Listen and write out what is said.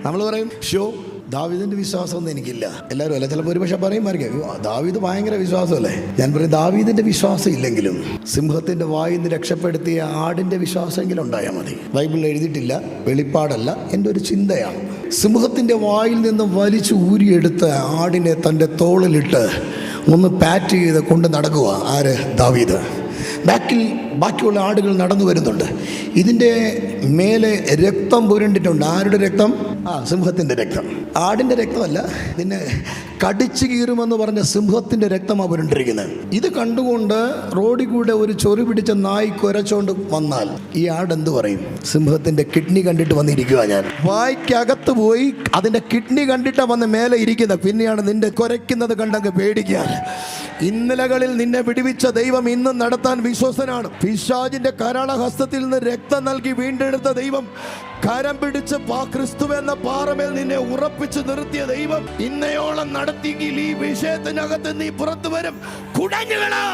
നമ്മൾ പറയും ദാവീദിന്റെ വിശ്വാസമൊന്നും എനിക്കില്ല. എല്ലാവരും അല്ല, ചിലപ്പോൾ ഒരുപക്ഷെ പറയുമായിരിക്കും ദാവീദ് ഭയങ്കര വിശ്വാസമല്ലേ. ഞാൻ പറയും ദാവീദിന്റെ വിശ്വാസം ഇല്ലെങ്കിലും സിംഹത്തിന്റെ വായിൽ നിന്ന് രക്ഷപ്പെടുത്തിയ ആടിന്റെ വിശ്വാസമെങ്കിലും ഉണ്ടായാൽ മതി. ബൈബിളിൽ എഴുതിയിട്ടില്ല, വെളിപ്പാടല്ല, എൻ്റെ ഒരു ചിന്തയാണ്. സിംഹത്തിന്റെ വായിൽ നിന്ന് വലിച്ചു ഊരിയെടുത്ത ആടിനെ തൻ്റെ തോളിലിട്ട് ഒന്ന് പാറ്റ് ചെയ്ത് കൊണ്ട് നടക്കുക ആര്? ദാവീദ്. ബാക്കിയുള്ള ആടുകൾ നടന്നു വരുന്നുണ്ട്. ഇതിൻ്റെ മേലെ രക്തം പുരണ്ടിട്ടുണ്ട്. ആരുടെ രക്തം? സിംഹത്തിൻ്റെ രക്തം. ആടിൻ്റെ രക്തമല്ല, പിന്നെ കടിച്ചു കീറുമെന്ന് പറഞ്ഞ സിംഹത്തിൻ്റെ രക്തമാണ് പുരണ്ടിരിക്കുന്നത്. ഇത് കണ്ടുകൊണ്ട് റോഡിൽ കൂടെ ഒരു ചൊറി പിടിച്ച നായി കുരച്ചോണ്ട് വന്നാൽ ഈ ആട് എന്ത് പറയും? സിംഹത്തിൻ്റെ കിഡ്നി കണ്ടിട്ട് വന്നിരിക്കുക. ഞാൻ വായ്ക്കകത്ത് പോയി അതിൻ്റെ കിഡ്നി കണ്ടിട്ടാണ് വന്ന് മേലെ ഇരിക്കുന്നത്. പിന്നെയാണ് നിന്റെ കുരയ്ക്കുന്നത് കണ്ടങ്ങ് പേടിക്കാൻ. ഇന്നലകളിൽ നിന്നെ വിടുവിച്ച ദൈവം ഇന്നും നടത്താൻ വിശ്വസനാണ്. പിശാചിന്റെ കരാളഹസ്തത്തിൽ നിന്ന് രക്തം നൽകി വീണ്ടെടുത്ത ദൈവം, കരം പിടിച്ച് ക്രിസ്തു എന്ന പാറമേൽ നിന്നെ ഉറപ്പിച്ചു നിർത്തിയ ദൈവം ഇന്നയോളം നടത്തിയെങ്കിൽ ഈ വിഷയത്തിനകത്ത് നീ പുറത്തു വരും. കുടഞ്ഞുകളാ.